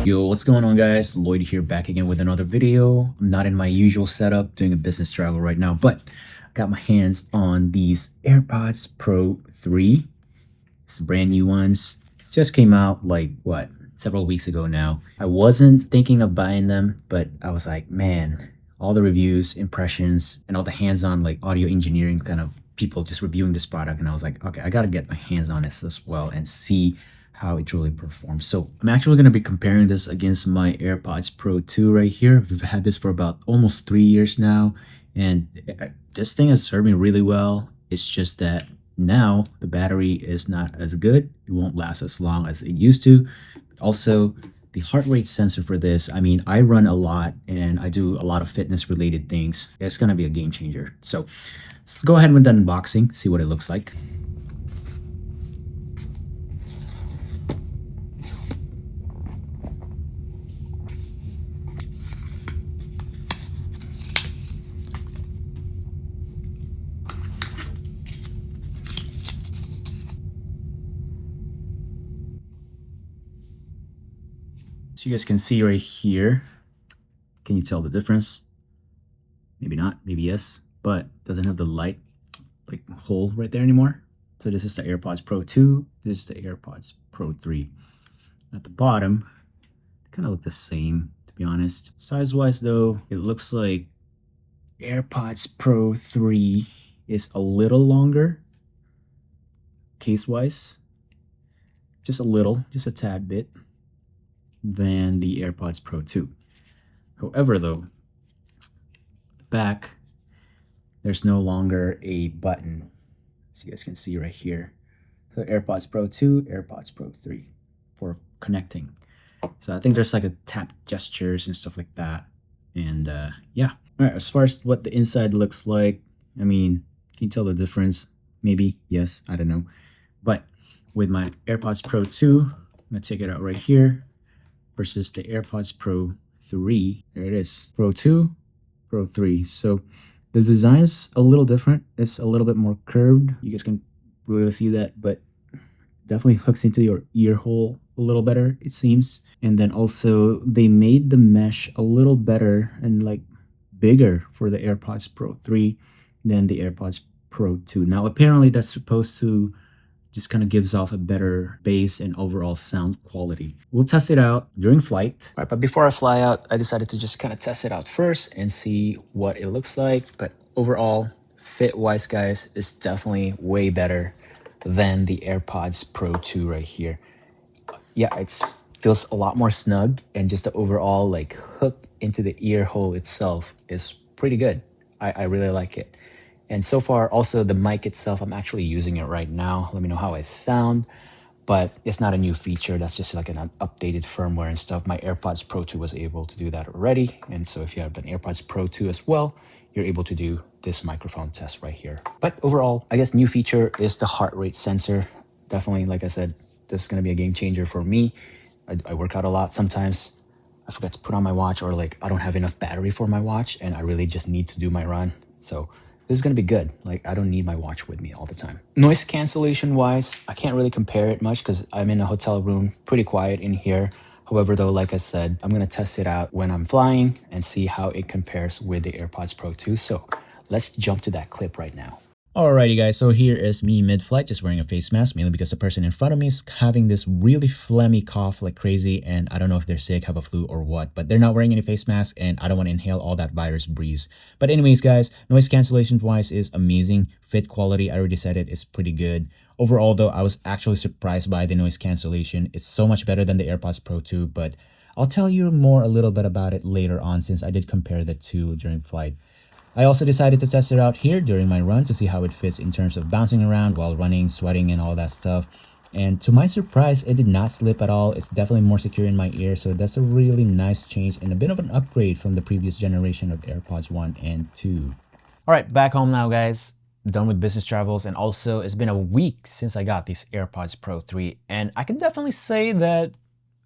Yo, what's going on guys? Lloyd here, back again with another video. I'm not in my usual setup doing a business travel right now, but I got my hands on these AirPods Pro 3. It's brand new ones. Just came out like what, several weeks ago now. I wasn't thinking of buying them, but I was like, man, all the reviews, impressions, and all the hands-on like audio engineering kind of people just reviewing this product, and I was like, okay, I gotta get my hands on this as well and see how it truly performs. So I'm actually going to be comparing this against my AirPods Pro 2 right here. We've had this for about almost 3 years now, and this thing has served me really well. It's just that now the battery is not as good. It won't last as long as it used to. Also, the heart rate sensor for this, I mean, I run a lot and I do a lot of fitness related things. It's going to be a game changer. So let's go ahead with the unboxing, see what it looks like. So you guys can see right here, can you tell the difference? Maybe not, maybe yes, but doesn't have the light like hole right there anymore. So this is the AirPods Pro 2, this is the AirPods Pro 3. At the bottom, they kind of look the same, to be honest. Size-wise though, it looks like AirPods Pro 3 is a little longer, case-wise. Just a little, just a tad bit, than the AirPods Pro 2. However though, the back, there's no longer a button, as you guys can see right here. So AirPods Pro 2, AirPods Pro 3 for connecting. So I think there's like a tap gestures and stuff like that. And yeah. All right, as far as what the inside looks like, I mean, can you tell the difference? Maybe, yes, I don't know. But with my AirPods Pro 2, I'm gonna take it out right here, versus the AirPods Pro 3. There it is, Pro 2, Pro 3. So the design's a little different. It's a little bit more curved. You guys can really see that, but definitely hooks into your ear hole a little better, it seems. And then also they made the mesh a little better and like bigger for the AirPods Pro 3 than the AirPods Pro 2. Now apparently that's supposed to just kind of gives off a better bass and overall sound quality. We'll test it out during flight. All right, but before I fly out, I decided to just kind of test it out first and see what it looks like. But overall, fit-wise, guys, it's definitely way better than the AirPods Pro 2 right here. Yeah, it feels a lot more snug, and just the overall like hook into the ear hole itself is pretty good. I really like it. And so far, also the mic itself, I'm actually using it right now. Let me know how I sound, but it's not a new feature. That's just like an updated firmware and stuff. My AirPods Pro 2 was able to do that already. And so if you have an AirPods Pro 2 as well, you're able to do this microphone test right here. But overall, I guess new feature is the heart rate sensor. Definitely, like I said, this is gonna be a game changer for me. I work out a lot. Sometimes I forget to put on my watch, or like I don't have enough battery for my watch and I really just need to do my run. So this is gonna be good. Like I don't need my watch with me all the time. Noise cancellation wise, I can't really compare it much because I'm in a hotel room, pretty quiet in here. However though, like I said, I'm gonna test it out when I'm flying and see how it compares with the AirPods Pro 2. So let's jump to that clip right now. Alrighty guys, so here is me mid-flight just wearing a face mask, mainly because the person in front of me is having this really phlegmy cough like crazy, and I don't know if they're sick, have a flu or what, but they're not wearing any face mask and I don't want to inhale all that virus breeze. But anyways guys, noise cancellation wise is amazing. Fit quality, I already said it, is pretty good. Overall though, I was actually surprised by the noise cancellation. It's so much better than the AirPods Pro 2, but I'll tell you more a little bit about it later on since I did compare the two during flight. I also decided to test it out here during my run to see how it fits in terms of bouncing around while running, sweating, and all that stuff. And to my surprise, it did not slip at all. It's definitely more secure in my ear, so that's a really nice change and a bit of an upgrade from the previous generation of AirPods 1 and 2. All right, back home now, guys. Done with business travels, and also it's been a week since I got these AirPods Pro 3, and I can definitely say that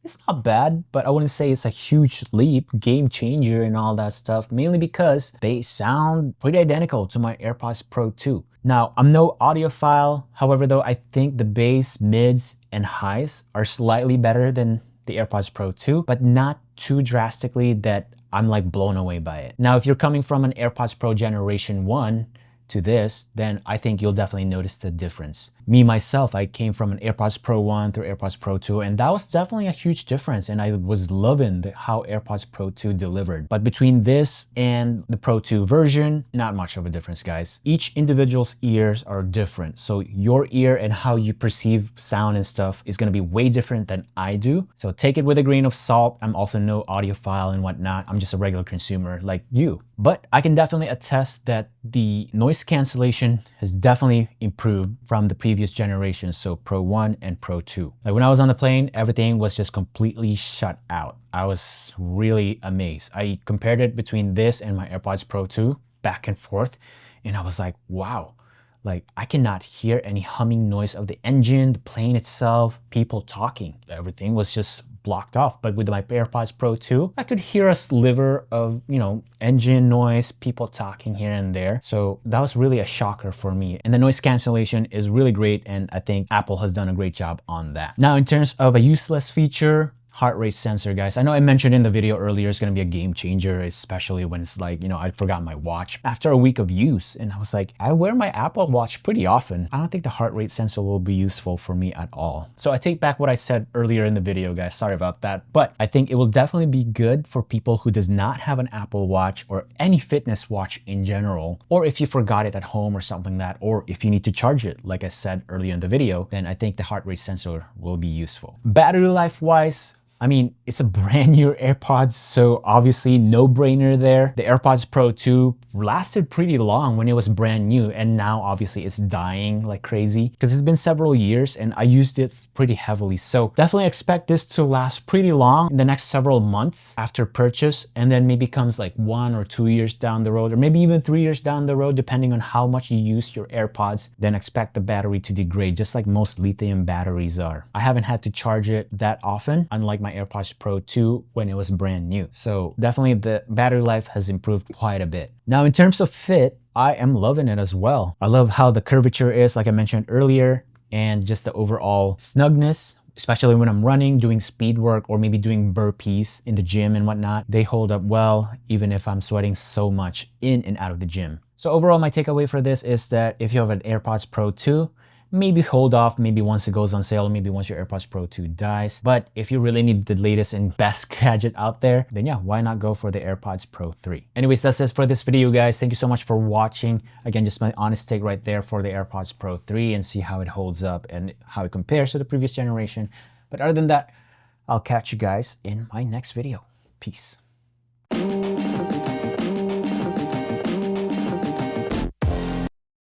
it's not bad, but I wouldn't say it's a huge leap, game changer and all that stuff, mainly because they sound pretty identical to my AirPods Pro 2. Now, I'm no audiophile, however though, I think the bass, mids, and highs are slightly better than the AirPods Pro 2, but not too drastically that I'm like blown away by it. Now, if you're coming from an AirPods Pro Generation 1 to this, then I think you'll definitely notice the difference. Me, myself, I came from an AirPods Pro 1 through AirPods Pro 2, and that was definitely a huge difference, and I was loving how AirPods Pro 2 delivered. But between this and the Pro 2 version, not much of a difference, guys. Each individual's ears are different, so your ear and how you perceive sound and stuff is gonna be way different than I do. So take it with a grain of salt. I'm also no audiophile and whatnot. I'm just a regular consumer like you. But I can definitely attest that the noise cancellation has definitely improved from the previous generations, so Pro 1 and Pro 2. Like when I was on the plane, everything was just completely shut out. I was really amazed. I compared it between this and my AirPods Pro 2 back and forth, and I was like, wow. Like I cannot hear any humming noise of the engine, the plane itself, people talking. Everything was just blocked off. But with my AirPods Pro 2, I could hear a sliver of, engine noise, people talking here and there. So that was really a shocker for me. And the noise cancellation is really great, and I think Apple has done a great job on that. Now, in terms of a useless feature, heart rate sensor, guys. I know I mentioned in the video earlier it's gonna be a game changer, especially when it's like, I forgot my watch after a week of use, and I was like, I wear my Apple Watch pretty often. I don't think the heart rate sensor will be useful for me at all. So I take back what I said earlier in the video, guys. Sorry about that. But I think it will definitely be good for people who does not have an Apple Watch or any fitness watch in general, or if you forgot it at home or something like that, or if you need to charge it, like I said earlier in the video, then I think the heart rate sensor will be useful. Battery life wise, I mean, it's a brand new AirPods, so obviously no brainer there. The AirPods Pro 2 lasted pretty long when it was brand new, and now obviously it's dying like crazy because it's been several years and I used it pretty heavily. So definitely expect this to last pretty long in the next several months after purchase, and then maybe comes like 1 or 2 years down the road, or maybe even 3 years down the road, depending on how much you use your AirPods, then expect the battery to degrade just like most lithium batteries are. I haven't had to charge it that often, unlike my AirPods Pro 2 when it was brand new. So definitely the battery life has improved quite a bit. Now in terms of fit, I am loving it as well. I love how the curvature is, like I mentioned earlier, and just the overall snugness, especially when I'm running, doing speed work, or maybe doing burpees in the gym and whatnot. They hold up well, even if I'm sweating so much in and out of the gym. So overall, my takeaway for this is that if you have an AirPods Pro 2, maybe hold off, maybe once it goes on sale, maybe once your AirPods Pro 2 dies. But if you really need the latest and best gadget out there, then yeah, why not go for the AirPods Pro 3? Anyways, that's it for this video, guys. Thank you so much for watching. Again, just my honest take right there for the AirPods Pro 3 and see how it holds up and how it compares to the previous generation. But other than that, I'll catch you guys in my next video. Peace.